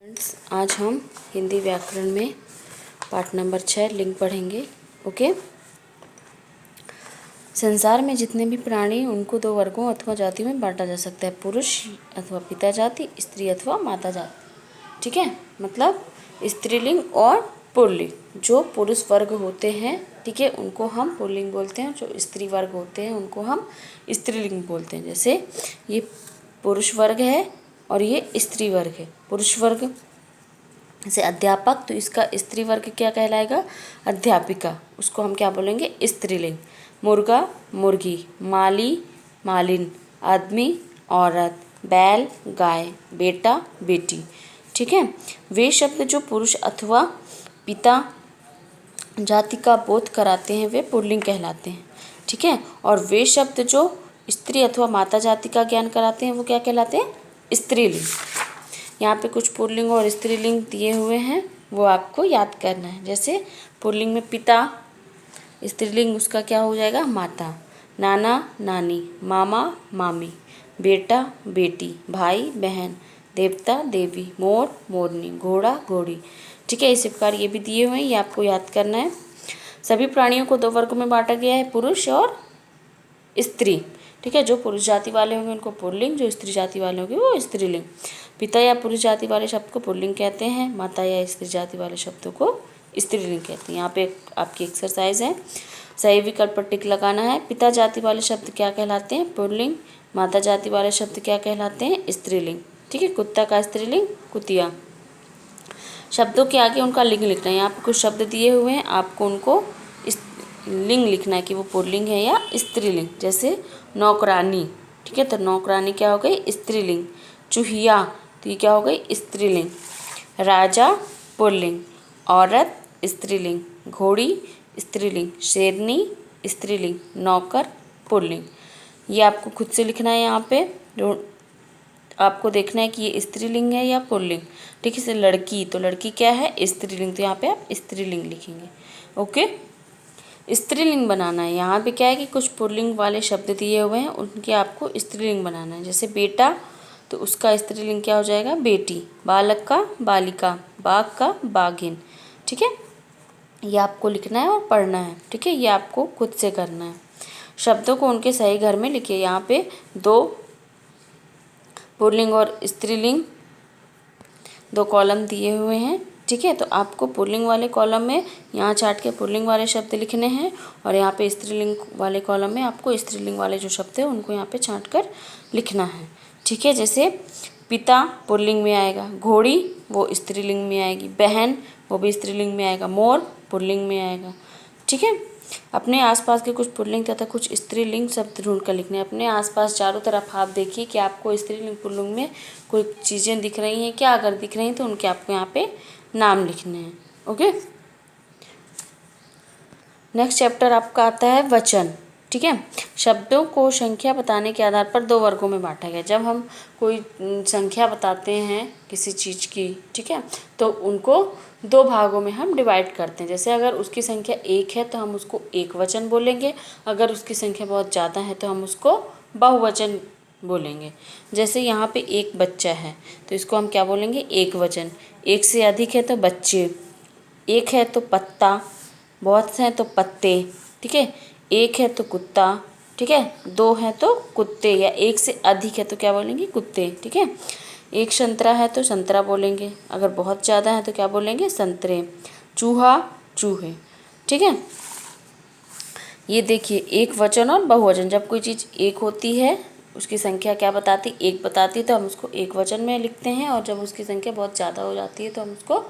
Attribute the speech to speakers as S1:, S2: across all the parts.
S1: Friends, आज हम हिंदी व्याकरण में पाठ नंबर 6 लिंग पढ़ेंगे। ओके। संसार में जितने भी प्राणी उनको दो वर्गों अथवा जातियों में बांटा जा सकता है, पुरुष अथवा पिता जाति, स्त्री अथवा माता जाति। ठीक है, मतलब स्त्रीलिंग और पुल्लिंग। जो पुरुष वर्ग होते हैं, ठीक है, उनको हम पुल्लिंग बोलते हैं। जो स्त्री वर्ग होते हैं उनको हम स्त्रीलिंग बोलते हैं। जैसे ये पुरुष वर्ग है और ये स्त्री वर्ग है। पुरुष वर्ग से अध्यापक, तो इसका स्त्री वर्ग क्या कहलाएगा? अध्यापिका। उसको हम क्या बोलेंगे? स्त्रीलिंग। मुर्गा, मुर्गी, माली, मालिन, आदमी, औरत, बैल, गाय, बेटा, बेटी। ठीक है, वे शब्द जो पुरुष अथवा पिता जाति का बोध कराते हैं वे पुल्लिंग कहलाते हैं। ठीक है, और वे शब्द जो स्त्री अथवा माता जाति का ज्ञान कराते हैं वो क्या कहलाते हैं? स्त्रीलिंग। यहाँ पे कुछ पुल्लिंग और स्त्रीलिंग दिए हुए हैं, वो आपको याद करना है। जैसे पुल्लिंग में पिता, स्त्रीलिंग उसका क्या हो जाएगा? माता। नाना, नानी, मामा, मामी, बेटा, बेटी, भाई, बहन, देवता, देवी, मोर, मोरनी, घोड़ा, घोड़ी। ठीक है, इसी प्रकार ये भी दिए हुए हैं, ये आपको याद करना है। सभी प्राणियों को दो वर्गों में बांटा गया है, पुरुष और स्त्री। ठीक है, जो पुरुष जाति वाले होंगे उनको पुल्लिंग, जो स्त्री जाति वाले होंगे वो स्त्रीलिंग। पिता या पुरुष जाति वाले शब्द को पुल्लिंग कहते हैं, माता या स्त्री जाति वाले शब्दों को स्त्रीलिंग कहते हैं। यहाँ पे आपकी एक्सरसाइज है, सही विकल्प पर टिक लगाना है। पिता जाति वाले शब्द क्या कहलाते हैं? पुल्लिंग। माता जाति वाले शब्द क्या कहलाते हैं? स्त्रीलिंग। ठीक है, कुत्ता का स्त्रीलिंग कुतिया। शब्दों के आगे उनका लिंग लिखना है। यहाँ पे कुछ शब्द दिए हुए हैं, आपको उनको लिंग लिखना है कि वो पुल्लिंग है या स्त्रीलिंग। जैसे नौकरानी, ठीक है, तो नौकरानी क्या हो गई? स्त्रीलिंग। चूहिया, तो ये क्या हो गई? स्त्रीलिंग। राजा पुल्लिंग, औरत स्त्रीलिंग, घोड़ी स्त्रीलिंग, शेरनी स्त्रीलिंग, नौकर पुल्लिंग। ये आपको खुद से लिखना है। यहाँ पे आपको देखना है कि ये स्त्रीलिंग है या पुल्लिंग। ठीक है, जैसे लड़की, तो लड़की क्या है? स्त्रीलिंग, तो यहाँ पे आप स्त्रीलिंग लिखेंगे। ओके, स्त्रीलिंग बनाना है। यहाँ पे क्या है कि कुछ पुल्लिंग वाले शब्द दिए हुए हैं, उनके आपको स्त्रीलिंग बनाना है। जैसे बेटा, तो उसका स्त्रीलिंग क्या हो जाएगा? बेटी। बालक का बालिका, बाघ का बाघिन। ठीक है, ये आपको लिखना है और पढ़ना है। ठीक है, ये आपको खुद से करना है। शब्दों को उनके सही घर में लिखिए। यहाँ पे दो पुल्लिंग और स्त्रीलिंग दो कॉलम दिए हुए हैं। ठीक है, तो आपको पुल्लिंग वाले कॉलम में यहाँ चाट के पुल्लिंग वाले शब्द लिखने हैं और यहाँ पे स्त्रीलिंग वाले कॉलम में आपको स्त्रीलिंग वाले जो शब्द है उनको यहाँ पे छांट कर लिखना है। ठीक है, जैसे पिता पुल्लिंग में आएगा, घोड़ी वो स्त्रीलिंग में आएगी, बहन वो भी स्त्रीलिंग में आएगा, मोर पुल्लिंग में आएगा। ठीक है, अपने आसपास के कुछ पुल्लिंग तथा कुछ स्त्रीलिंग शब्द ढूंढ कर लिखने हैं। अपने आसपास चारों तरफ आप देखिए कि आपको स्त्रीलिंग पुल्लिंग में कोई चीज़ें दिख रही हैं क्या? अगर दिख रही हैं तो उनके आपको यहाँ पे नाम लिखने हैं। ओके, नेक्स्ट चैप्टर आपका आता है वचन। ठीक है, शब्दों को संख्या बताने के आधार पर दो वर्गों में बांटा गया। जब हम कोई संख्या बताते हैं किसी चीज़ की, ठीक है, तो उनको दो भागों में हम डिवाइड करते हैं। जैसे अगर उसकी संख्या एक है तो हम उसको एक वचन बोलेंगे, अगर उसकी संख्या बहुत ज़्यादा है तो हम उसको बहुवचन बोलेंगे। जैसे यहाँ पे एक बच्चा है तो इसको हम क्या बोलेंगे? एक वचन। एक से अधिक है तो बच्चे, एक है तो पत्ता, बहुत से हैं तो पत्ते। ठीक है, एक है तो कुत्ता, ठीक है, दो है तो कुत्ते, या एक से अधिक है तो क्या बोलेंगे? कुत्ते। ठीक है, एक संतरा है तो संतरा बोलेंगे, अगर बहुत ज़्यादा है तो क्या बोलेंगे? संतरे। चूहा, चूहे। ठीक है, ये देखिए एक वचन और बहुवचन। जब कोई चीज़ एक होती है, उसकी संख्या क्या बताती? एक बताती, तो हम उसको एक वचन में लिखते हैं, और जब उसकी संख्या बहुत ज़्यादा हो जाती है तो हम उसको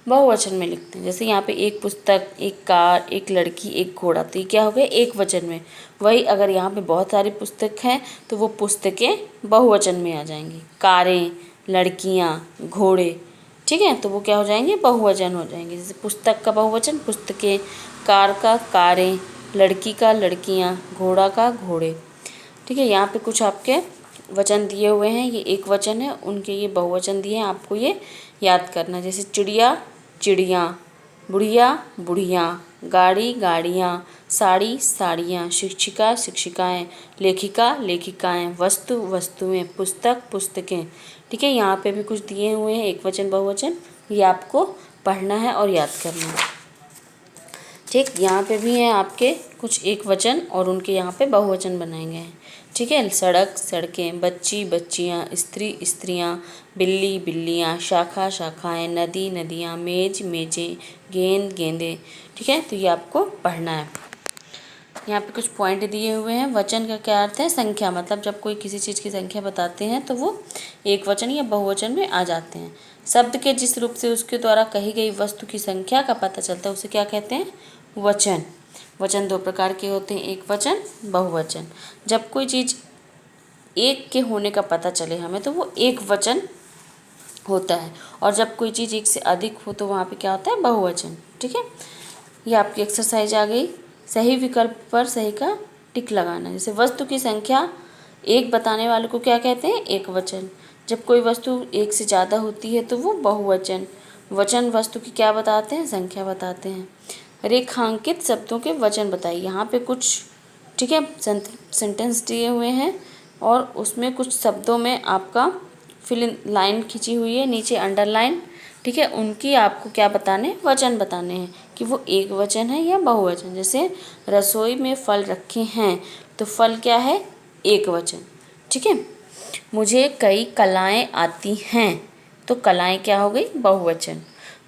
S1: बहुवचन में लिखते हैं। जैसे यहाँ पे एक पुस्तक, एक कार, एक लड़की, एक घोड़ा, तो ये क्या हो गया? एक वचन में। वही अगर यहाँ पे बहुत सारी पुस्तक हैं तो वो पुस्तकें बहुवचन में आ जाएंगी। कारें, लड़कियाँ, घोड़े। ठीक है, तो वो क्या हो जाएंगे? बहुवचन हो जाएंगे। जैसे पुस्तक का बहुवचन पुस्तकें, कार का कारें, लड़की का लड़कियाँ, घोड़ा का घोड़े। ठीक है, यहाँ पे कुछ आपके वचन दिए हुए हैं, ये एक वचन है, उनके ये बहुवचन दिए हैं, आपको ये याद करना। जैसे चिड़िया, चिड़ियाँ, बुढ़िया, बुढ़ियाँ, गाड़ी, गाड़ियाँ, साड़ी, साड़ियाँ, शिक्षिका, शिक्षिकाएँ, लेखिका, लेखिकाएँ, वस्तु, वस्तुएँ, पुस्तक, पुस्तकें। ठीक है, यहाँ पे भी कुछ दिए हुए हैं एक वचन बहुवचन, ये आपको पढ़ना है और याद करना है। ठीक, यहाँ पे भी हैं आपके कुछ एक वचन और उनके यहाँ पे बहुवचन बनाए गए हैं। ठीक है, सड़क सड़कें, बच्ची बच्चियाँ, स्त्री स्त्रियाँ, बिल्ली बिल्लियाँ, शाखा शाखाएँ, नदी नदियाँ, मेज मेजें, गेंद गेंदें। ठीक है, तो ये आपको पढ़ना है। यहाँ पे कुछ पॉइंट दिए हुए हैं। वचन का क्या अर्थ है? संख्या, मतलब जब कोई किसी चीज़ की संख्या बताते हैं तो वो एक वचन या बहुवचन में आ जाते हैं। शब्द के जिस रूप से उसके द्वारा कही गई वस्तु की संख्या का पता चलता है उसे क्या कहते हैं? वचन। वचन दो प्रकार के होते हैं, एक वचन, बहुवचन। जब कोई चीज़ एक के होने का पता चले हमें तो वो एक वचन होता है, और जब कोई चीज़ एक से अधिक हो तो वहाँ पे क्या होता है? बहुवचन। ठीक है, ये आपकी एक्सरसाइज आ गई। सही विकल्प पर सही का टिक लगाना। जैसे वस्तु की संख्या एक बताने वाले को क्या कहते हैं? एक वचन। जब कोई वस्तु एक से ज़्यादा होती है तो वो बहुवचन। वचन वस्तु की क्या बताते हैं? संख्या बताते हैं। रेखांकित शब्दों के वचन बताइए। यहाँ पे कुछ, ठीक है, सेंटेंस दिए हुए हैं और उसमें कुछ शब्दों में आपका फिल इन लाइन खींची हुई है, नीचे अंडरलाइन। ठीक है, उनकी आपको क्या बताने? वचन बताने हैं कि वो एक वचन है या बहुवचन। जैसे रसोई में फल रखे हैं तो फल क्या है? एक वचन। ठीक है, मुझे कई कलाएं आती हैं तो कलाएं क्या हो गई? बहुवचन।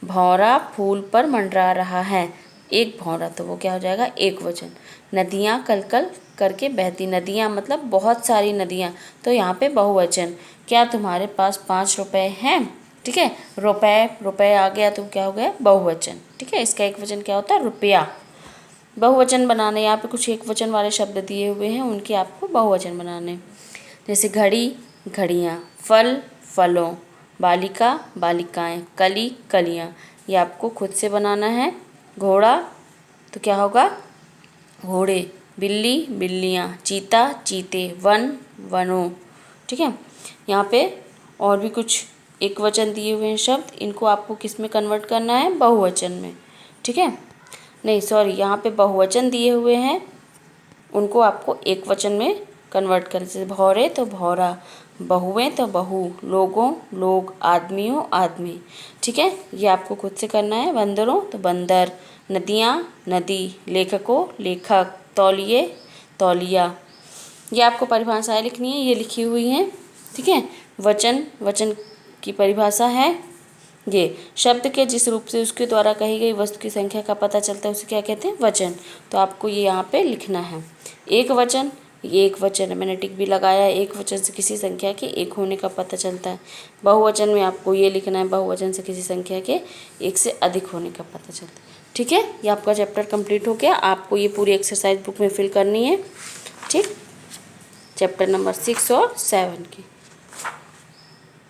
S1: भौरा फूल पर मंडरा रहा है, एक भौरा, तो वो क्या हो जाएगा? एक वचन। नदियाँ कल कल करके बहती, नदियाँ मतलब बहुत सारी नदियाँ, तो यहाँ पे बहुवचन। क्या तुम्हारे पास 5 रुपए हैं? ठीक है, रुपए रुपए आ गया तो क्या हो गया? बहुवचन। ठीक है, इसका एक वचन क्या होता है? रुपया। बहुवचन बनाने, यहाँ पे कुछ एक वचन वाले शब्द दिए हुए हैं, उनके आपको बहुवचन बनाने। जैसे घड़ी घड़ियाँ, फल फलों, बालिका बालिकाएं, कली कलियाँ, ये आपको खुद से बनाना है। घोड़ा तो क्या होगा? घोड़े। बिल्ली बिल्लियाँ, चीता चीते, वन वनों। ठीक है, यहाँ पे और भी कुछ एक वचन दिए हुए हैं शब्द, इनको आपको किस में कन्वर्ट करना है? बहुवचन में। ठीक है, नहीं सॉरी, यहाँ पे बहुवचन दिए हुए हैं, उनको आपको एक वचन में कन्वर्ट करना। जैसे भौरे तो भौरा, बहुएं तो बहू, लोगों लोग, आदमियों आदमी। ठीक है, ये आपको खुद से करना है। बंदरों तो बंदर, नदियाँ नदी, लेखकों लेखक, तौलिए तौलिया। ये आपको परिभाषाएं लिखनी है, ये लिखी हुई हैं। ठीक है, वचन, वचन की परिभाषा है ये। शब्द के जिस रूप से उसके द्वारा कही गई वस्तु की संख्या का पता चलता है उसे क्या कहते हैं? वचन। तो आपको ये यहाँ पे लिखना है। एक वचन, ये एक वचन है, मैंने टिक भी लगाया है। एक वचन से किसी संख्या के एक होने का पता चलता है। बहुवचन में आपको ये लिखना है, बहुवचन से किसी संख्या के एक से अधिक होने का पता चलता है। ठीक है, ये आपका चैप्टर कंप्लीट हो गया। आपको ये पूरी एक्सरसाइज बुक में फिल करनी है। ठीक, चैप्टर नंबर 6 और 7 की।